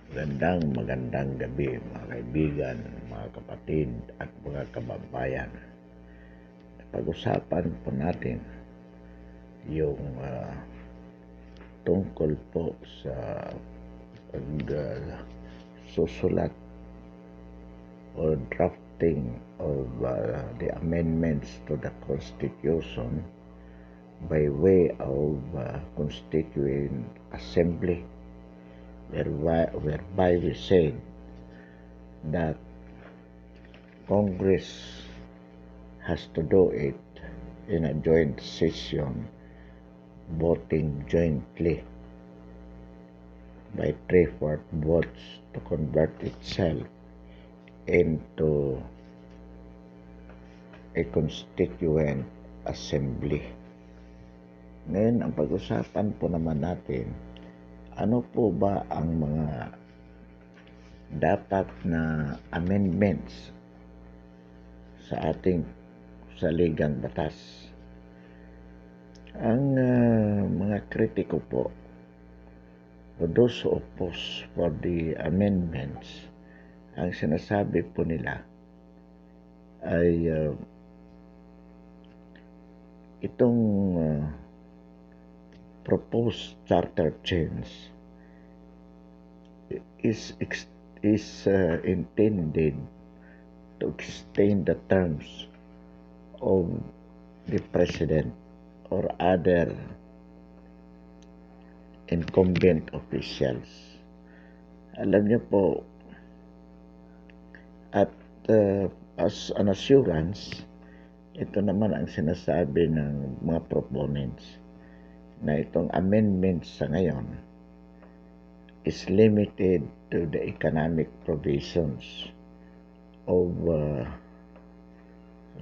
Magandang gabi mga kaibigan, mga kapatid at mga kababayan. Pag-usapan po natin yung tungkol po sa susulat or drafting of the amendments to the Constitution by way of Constituent Assembly, whereby we said that Congress has to do it in a joint session, voting jointly by 3/4 votes to convert itself into a constituent assembly. Ngayon, ang pag-usapan po naman natin, ano po ba ang mga dapat na amendments sa ating saligang batas? Ang mga kritiko po, o those who oppose for the amendments, ang sinasabi po nila ay itong proposed charter change is intended to extend the terms of the president or other incumbent officials. Alam niyo po, at as an assurance, ito naman ang sinasabi ng mga proponents na itong amendments sa ngayon is limited to the economic provisions of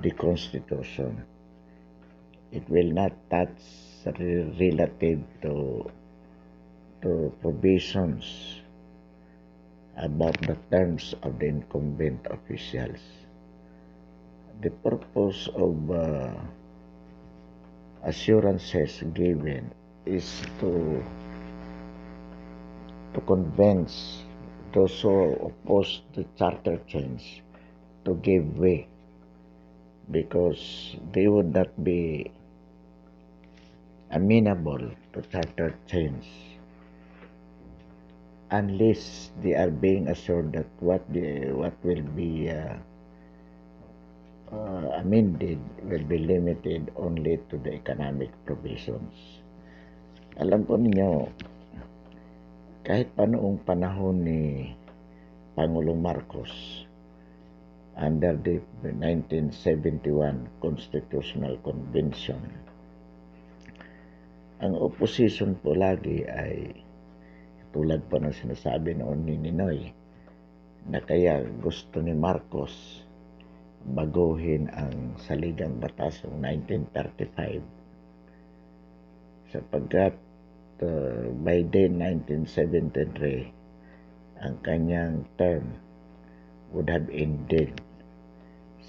the Constitution. It will not touch relative to provisions about the terms of the incumbent officials. The purpose of assurances given is to convince those who oppose the charter change to give way, because they would not be amenable to charter change unless they are being assured that what will be amended will be limited only to the economic provisions. Alam po ninyo, kahit pa noong panahon ni Pangulong Marcos, under the 1971 Constitutional Convention, ang opposition po lagi ay tulad po ng sinasabi noon ni Ninoy, na kaya gusto ni Marcos baguhin ang saligang batas ng 1935 sapagkat by then 1973 ang kanyang term would have ended.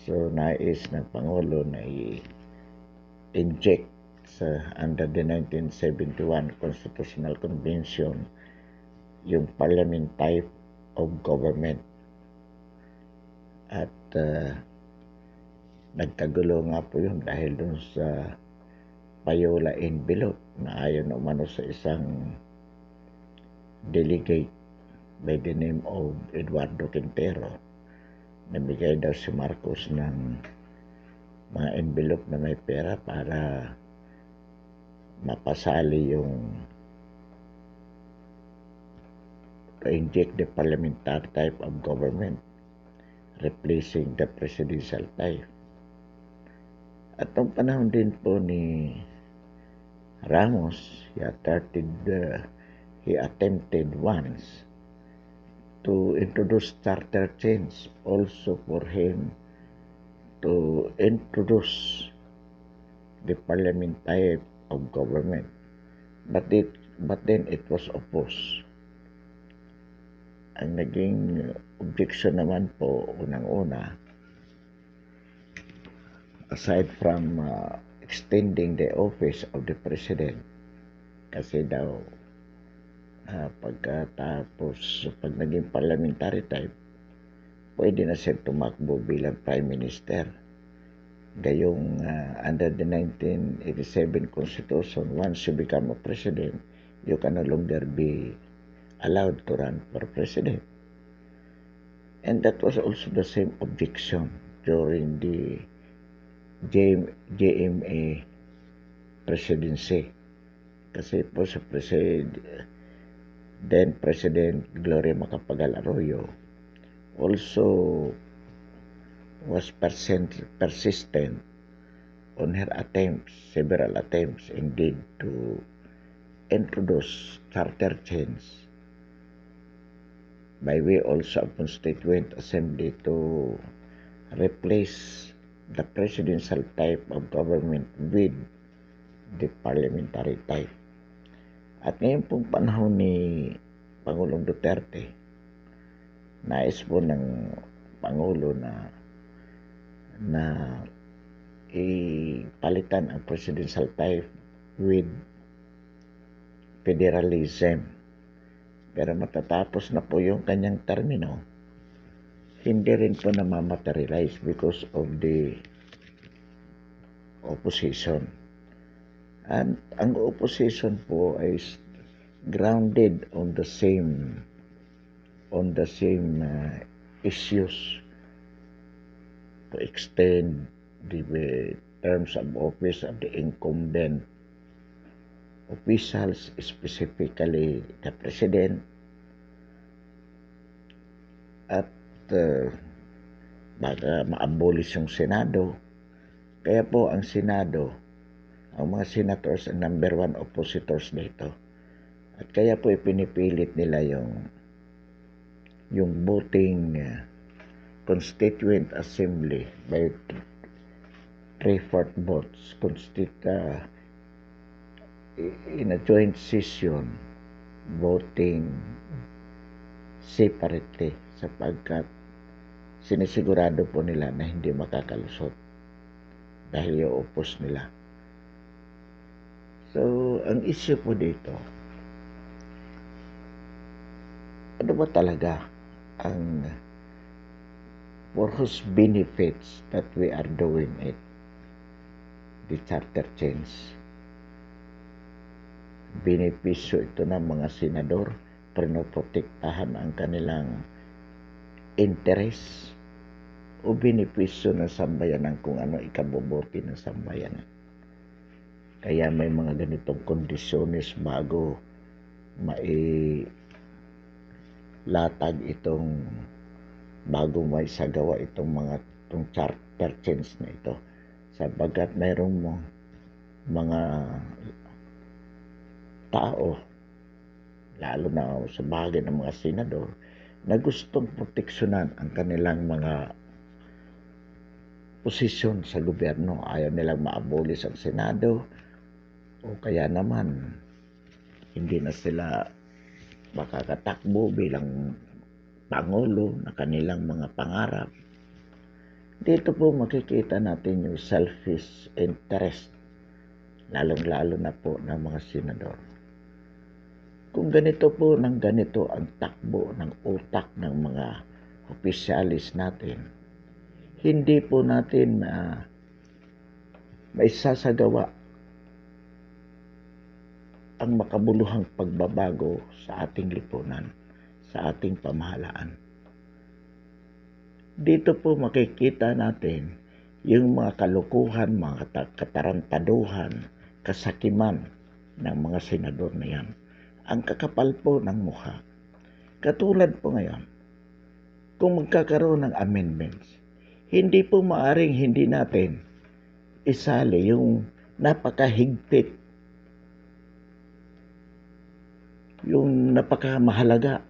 So nais ng Pangulo na i-inject under the 1971 Constitutional Convention yung parliament type of government. At nagkagulo nga po yun dahil dun sa payola envelope na ayon umano sa isang delegate by the name of Eduardo Quintero. Nabigay daw si Marcos ng mga envelope na may pera para mapasali yung to inject the parliamentary type of government, replacing the presidential type. At noong panahon din po ni Ramos, he attempted once to introduce charter change also for him to introduce the parliament type of government, but then it was opposed. Ang naging objection naman po unang-una, aside from extending the office of the president, kasi daw Pagkatapos, pag naging parliamentary type, pwede na siya tumakbo bilang Prime Minister. Gayong under the 1987 Constitution, once you become a president, you can no longer be allowed to run for president. And that was also the same objection during the JMA presidency. Kasi po sa then President Gloria Macapagal Arroyo also was persistent on her several attempts indeed, to introduce charter change by way also of Constituent Assembly to replace the presidential type of government with the parliamentary type. At ngayon pong panahon ni Pangulong Duterte, nais po ng Pangulo na ipalitan ang presidential type with federalism. Pero matatapos na po yung kanyang termino, hindi rin po na-materialize because of the opposition. And ang opposition po is grounded on the same issues to extend the terms of office of the incumbent officials, specifically the President, at baka ma-abolish yung Senado. Kaya po ang Senado, ang mga senators ang number one oppositors dito. At kaya po ipinipilit nila yung voting Constituent Assembly by 3/4 votes in a joint session, voting separately, sapagkat sinisigurado po nila na hindi makakalusot dahil i-oppose nila. So, ang issue po dito, ano ba talaga ang for whose benefits that we are doing it, the charter change? Benepisyo ito ng mga senador, pinoprotektahan ang kanilang interest, o benepisyo ng sambayanan kung ano ikabubuti ng sambayanan. Kaya may mga ganitong kondisyones bago bago may sagawa itong charter change na ito, sabagat mayroong mga tao, lalo na sa bagay ng mga senador, na gustong proteksyonan ang kanilang mga posisyon sa gobyerno. Ayaw nilang ma-abolish ang Senado, o kaya naman hindi na sila makakatakbo bilang Pangulo na kanilang mga pangarap. Dito po makikita natin yung selfish interest, lalong-lalo na po ng mga senador. Kung ganito po ang takbo ng utak ng mga opisyalis natin, hindi po natin maisasagawa ang makabuluhang pagbabago sa ating lipunan, sa ating pamahalaan. Dito po makikita natin yung mga kalukuhan, mga katarantaduhan, kasakiman ng mga senador na yan. Ang kakapal po ng mukha. Katulad po ngayon, kung magkakaroon ng amendments, hindi po maaring hindi natin isali yung napakahigpit, yung napakamahalaga,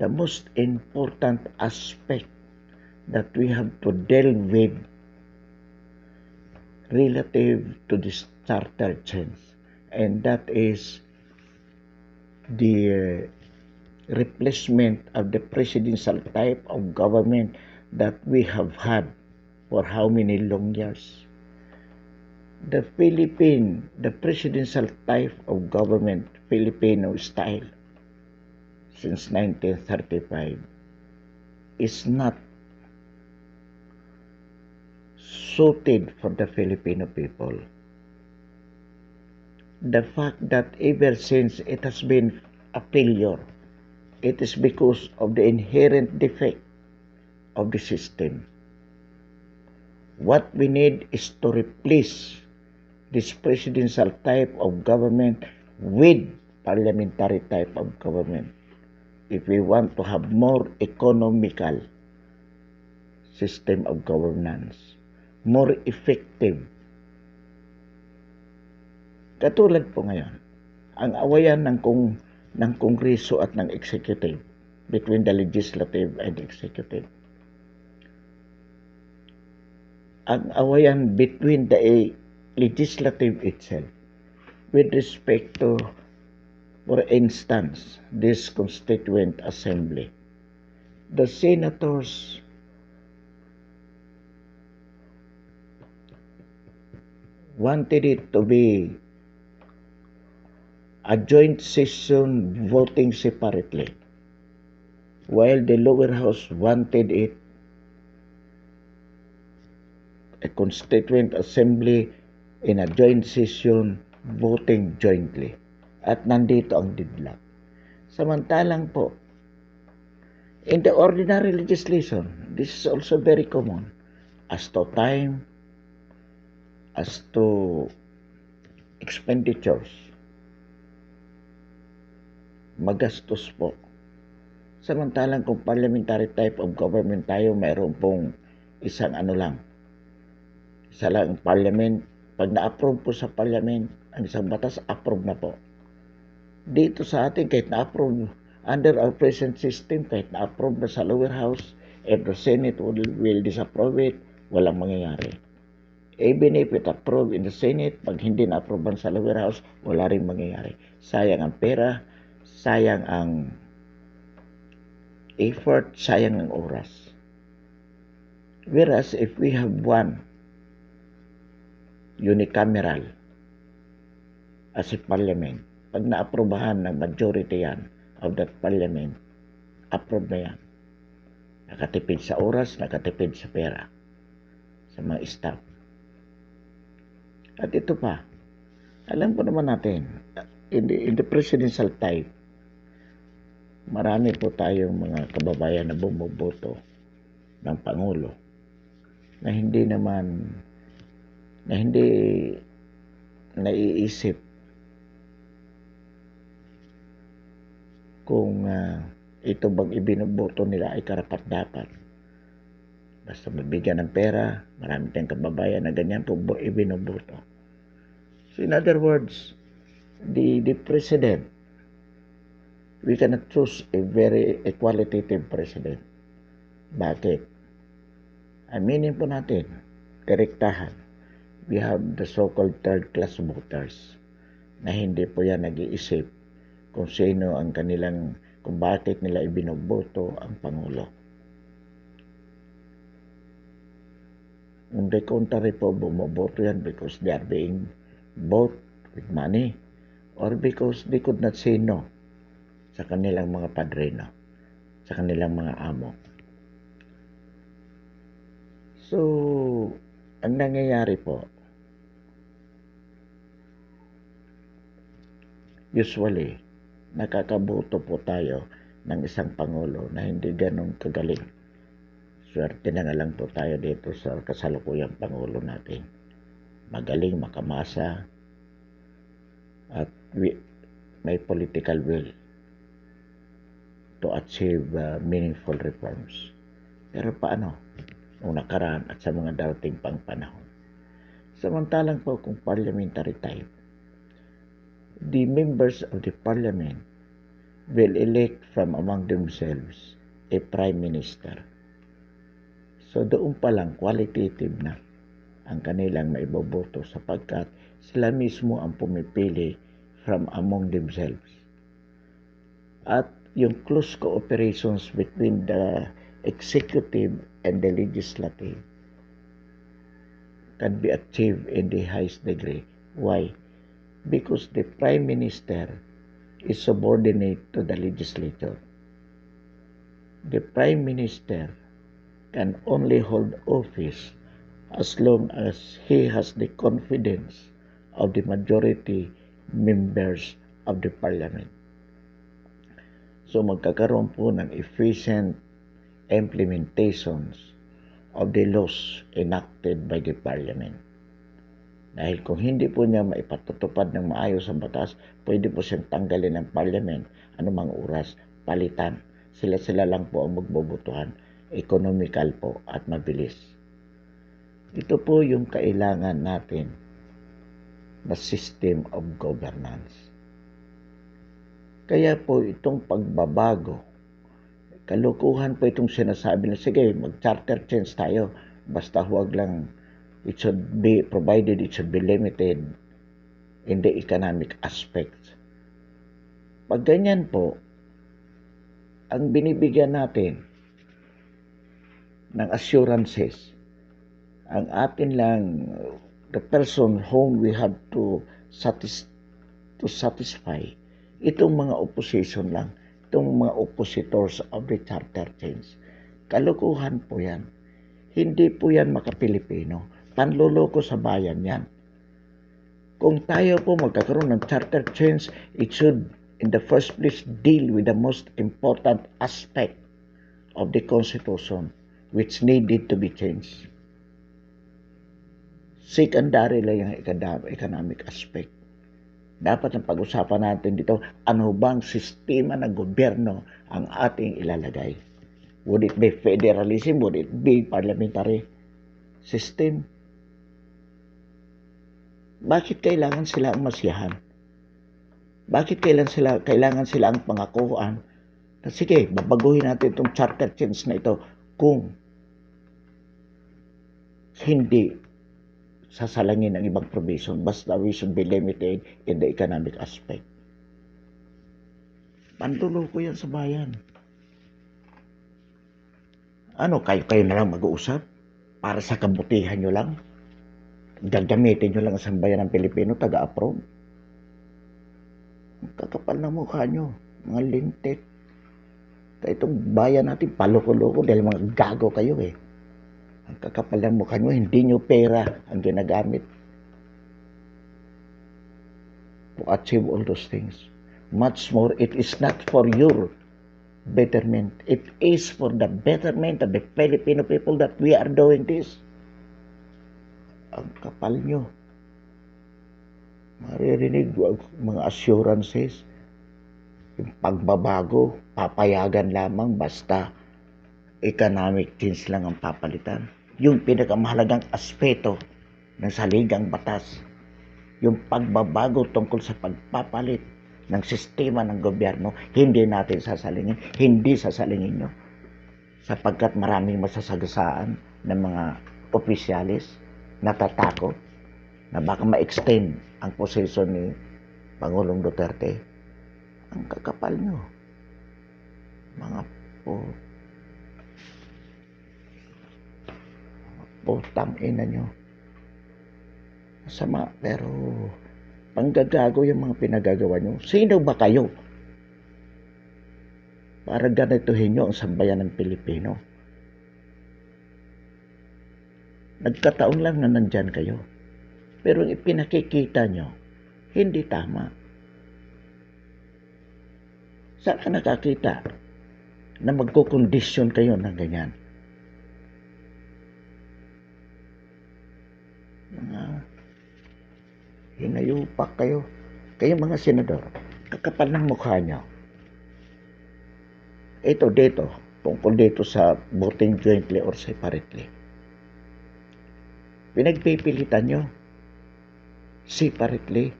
the most important aspect that we have to deal with relative to this charter change, and that is the replacement of the presidential type of government that we have had for how many long years. The presidential type of government Filipino style since 1935 is not suited for the Filipino people. The fact that ever since it has been a failure, it is because of the inherent defect of the system. What we need is to replace this presidential type of government with parliamentary type of government if we want to have more economical system of governance, more effective. Katulad po ngayon, ang awayan ng Kongreso at ng Executive, between the legislative and executive. Ang awayan between the legislative itself with respect to, for instance, this constituent assembly. The senators wanted it to be a joint session voting separately, while the lower house wanted it a constituent assembly in a joint session voting jointly. At nandito ang deadlock. Samantalang po, in the ordinary legislation, this is also very common. As to time, as to expenditures, magastos po. Samantalang kung parliamentary type of government tayo, mayroon pong isang isa lang parliament. Pag na-approve po sa parliament, ang isang batas, approve na po. Dito sa atin, kahit na-approve, under our present system, kahit na-approve na sa lower house, if the Senate will disapprove it, walang mangyayari. Even if it approved in the Senate, pag hindi na-approve sa lower house, wala rin mangyayari. Sayang ang pera, sayang ang effort, sayang ang oras. Whereas if we have one unicameral as a parliament, pag na-aprobahan ng majority yan of that parliament, approve na yan. Nakatipid sa oras, nakatipid sa pera, sa mga staff. At ito pa, alam po naman natin, in the presidential type, marami po tayong mga kababayan na bumuboto ng Pangulo na hindi naiisip kung ito bang ibinoboto nila ay karapat-dapat. Basta mabigyan ng pera, marami tayong kababayan na ganyan po ibinoboto. So in other words, the president, we cannot choose a very qualitative president. Bakit? Aminin po natin, karektahan. We have the so-called third-class voters na hindi po yan nag-iisip kung sino ang kung bakit nila ibinoboto ang Pangulo. On the contrary po, bumoboto yan because they are being bought with money or because they could not say no sa kanilang mga padrino, sa kanilang mga amo. So, ang nangyayari po, usually, nakakaboto po tayo ng isang Pangulo na hindi ganun kagaling. Swerte na nga lang po tayo dito sa kasalukuyang Pangulo natin. Magaling, makamasa, at may political will to achieve meaningful reforms. Pero paano? Nung nakaraan at sa mga darating pang panahon. Samantalang po kung parliamentary type, the members of the parliament will elect from among themselves a prime minister. So doon pa lang qualitative na ang kanilang maiboboto sapagkat sila mismo ang pumipili from among themselves. At yung close cooperations between the executive and the legislative can be achieved in the highest degree. Why? Because the prime minister is subordinate to the legislature. The Prime Minister can only hold office as long as he has the confidence of the majority members of the Parliament. So magkakaroon po ng efficient implementations of the laws enacted by the Parliament. Dahil kung hindi po niya maipatutupad ng maayos ang batas, pwede po siyang tanggalin ng Parliament anumang oras, palitan. Sila-sila lang po ang magbobotohan. Economical po at mabilis. Ito po yung kailangan natin na system of governance. Kaya po itong pagbabago, kalukuhan po itong sinasabi na sige, mag-charter change tayo, basta huwag lang, it should be provided, it should be limited in the economic aspects. Pag ganyan po, ang binibigyan natin ng assurances, ang atin lang, the person whom we have to satisfy, itong mga opposition lang, itong mga oppositors of the charter change. Kalukuhan po yan. Hindi po yan maka-Pilipino. Panluloko sa bayan yan. Kung tayo po magkakaroon ng charter change, it should in the first place deal with the most important aspect of the Constitution which needed to be changed. Secondary lang yung economic aspect. Dapat ang pag-usapan natin dito, ano bang sistema ng gobyerno ang ating ilalagay? Would it be federalism? Would it be parliamentary system? Bakit kailangan sila ang masiyahan? Bakit kailangan sila ang pangakuan? Na sige, babaguhin natin itong charter change na ito kung hindi sasalangin ang ibang provision, basta we should be limited in the economic aspect. Panduloko yan sa bayan. Ano, kayo na lang mag-uusap para sa kabutihan nyo lang? Gagamitin nyo lang sa bayan ng Pilipino, taga-approve? Kakapal na mukha nyo, mga lintik. Itong bayan natin, paloko-loko dahil mga gago kayo eh. Ang kakapal ng mukha nyo, hindi nyo pera ang ginagamit to achieve all those things. Much more, it is not for your betterment. It is for the betterment of the Filipino people that we are doing this. Ang kapal nyo. Maririnig mga assurances, yung pagbabago, papayagan lamang basta economic change lang ang papalitan. Yung pinakamahalagang aspeto ng saligang batas, yung pagbabago tungkol sa pagpapalit ng sistema ng gobyerno, hindi natin sasalingin, hindi sasalingin nyo. Sapagkat maraming masasagasaan ng mga opisyalis natatakot na baka ma-extend ang posisyon ni Pangulong Duterte. Ang kakapal nyo. Mga putang ina nyo. Masama, pero panggagago yung mga pinagagawa nyo. Sino ba kayo? Para ganituhin nyo ang sambayan ng Pilipino. Nagkataon lang na nandyan kayo. Pero ang ipinakikita nyo, hindi tama. Saan ka nakakita na magkukondisyon kayo ng ganyan? Mga hinayupak kayo. Kayo mga senador, kakapal ng mukha nyo. Ito dito, tungkol dito sa voting jointly or separately. Pinagpipilitan nyo separately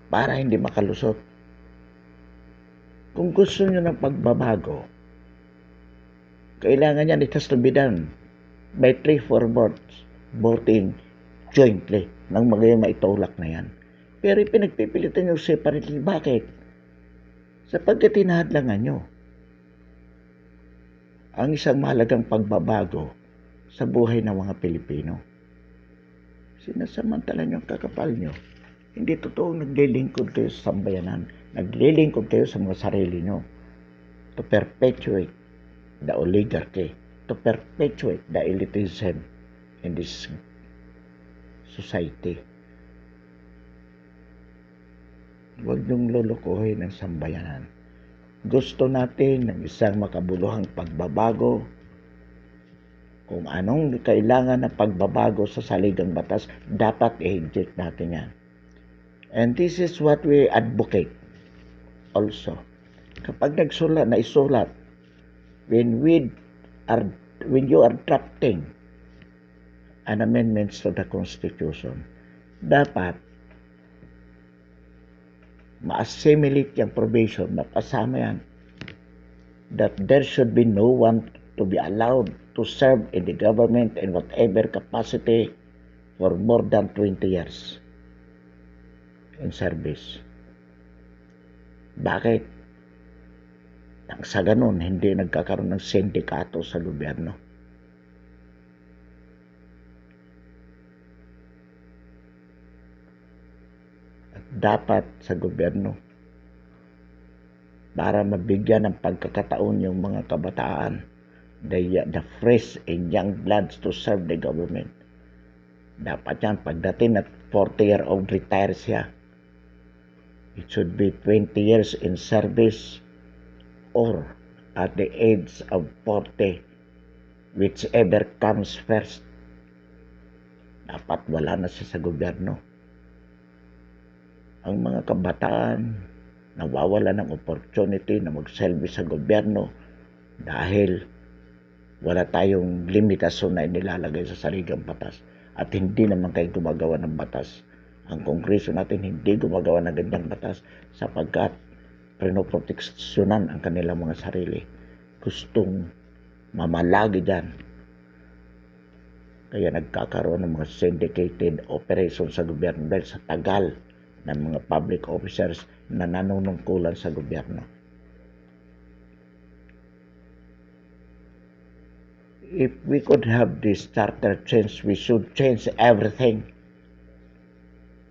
para hindi makalusot. Kung gusto nyo ng pagbabago, kailangan yan, it has to be done by 3/4 votes voting jointly nang maitulak na yan. Pero pinagpipilitan nyo separately. Bakit? Sapagkat tinahadlangan nyo ang isang mahalagang pagbabago sa buhay ng mga Pilipino. Sinasamantala nyo ang kakapal nyo. Hindi totoong naglilingkod kayo sa sambayanan. Naglilingkod kayo sa mga sarili nyo to perpetuate the oligarchy, to perpetuate the elitism in this society. Huwag niyong lulukuhin ang sambayanan. Gusto natin ng isang makabuluhang pagbabago. Kung anong kailangan na pagbabago sa saligang batas, dapat i-inject natin yan. And this is what we advocate also. Kapag naisulat, when you are drafting an amendments to the Constitution, dapat ma-assimilate yung provision na kasama yan that there should be no one to be allowed to serve in the government in whatever capacity for more than 20 years in service. Bakit? Nang sa ganun, hindi nagkakaroon ng sindikato sa gobyerno. Dapat sa gobyerno para mabigyan ng pagkakataon yung mga kabataan, the fresh and young bloods to serve the government. Dapat yan, pagdating at 40-year-old retire siya, it should be 20 years in service or at the age of 40, whichever comes first. Dapat wala na siya sa gobyerno. Ang mga kabataan nawawala ng opportunity na mag-service sa gobyerno dahil wala tayong limitasyon na inilalagay sa saligang batas at hindi naman kayo gumagawa ng batas. Ang Kongreso natin hindi gumagawa ng ganyang batas sapagkat pinoproteksyonan ang kanilang mga sarili. Gustong mamalagi dyan. Kaya nagkakaroon ng mga syndicated operations sa gobyerno dahil sa tagal ng mga public officers na nanunungkulan sa gobyerno. If we could have this charter change, we should change everything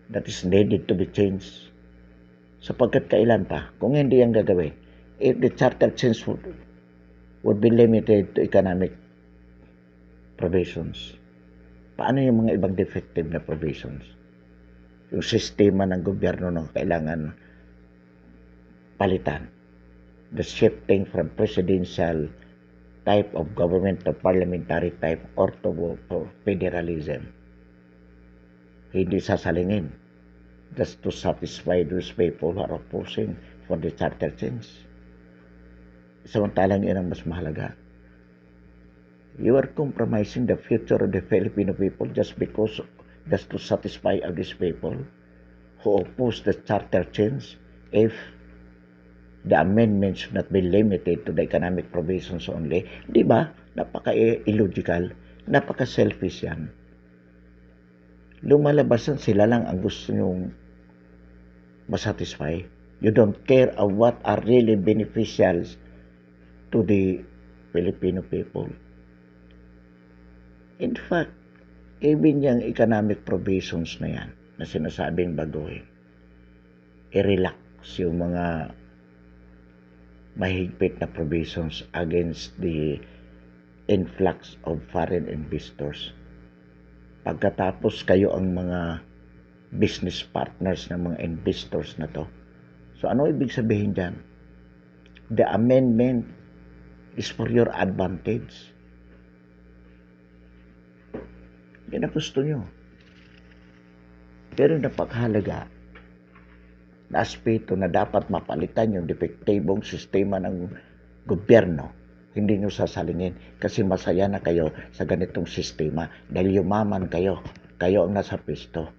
that is needed to be changed. Sapagkat kailan pa, kung hindi yan gagawin, if the charter change would be limited to economic provisions, paano yung mga ibang defective na provisions? Yung sistema ng gobyerno na kailangan palitan. The shifting from presidential type of government to parliamentary type or to federalism. Hindi sasalingin just to satisfy those people who are opposing for the charter change. Samantalang yun ang mas mahalaga. You are compromising the future of the Filipino people just to satisfy of these people who oppose the charter change if the amendments should not be limited to the economic provisions only. Di ba? Napaka-illogical, napaka-selfish yan. Lumalabasan sila lang ang gusto nyong masatisfy. You don't care of what are really beneficial to the Filipino people. In fact, even yung economic provisions na yan, na sinasabing baguhin, i-relax yung mga mahigpit na provisions against the influx of foreign investors. Pagkatapos kayo ang mga business partners ng mga investors na to. So ano ibig sabihin dyan? The amendment is for your advantage. Yan ang gusto nyo. Pero napakahalaga na aspeto na dapat mapalitan yung depektibong sistema ng gobyerno. Hindi nyo sasalingin kasi masaya na kayo sa ganitong sistema dahil yumaman kayo. Kayo ang nasa pwesto.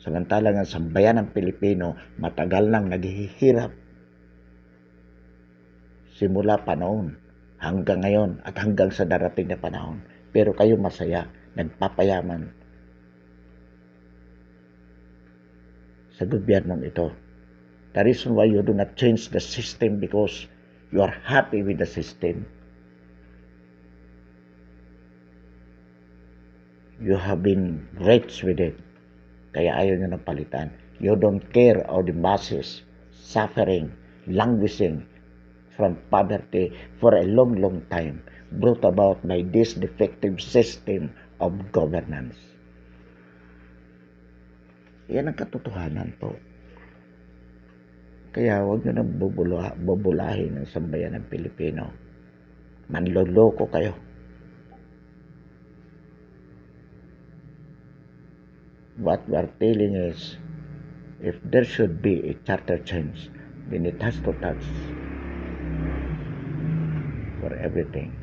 Samantalang ang sambayan ng Pilipino matagal nang naghihirap. Simula panahon hanggang ngayon at hanggang sa darating na panahon. Pero kayo masaya, nagpapayaman sa gobyernong ito. The reason why you do not change the system because you are happy with the system. You have been rich with it. Kaya ayaw nyo ng palitan. You don't care of the masses suffering, languishing from poverty for a long, long time, brought about by this defective system of governance. Yan ang katotohanan po. Kaya huwag nyo nang bubulahin ng sambayan ng Pilipino. Manloloko kayo. What we are telling is, if there should be a charter change, then it has to touch for everything,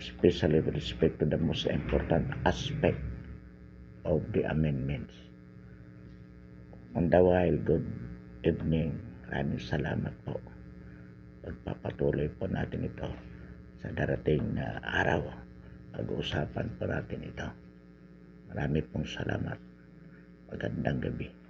especially with respect to the most important aspect of the amendments. On the while, good evening. Maraming salamat po. Pagpapatuloy po natin ito sa darating na araw. Pag-uusapan po natin ito. Marami pong salamat. Magandang gabi.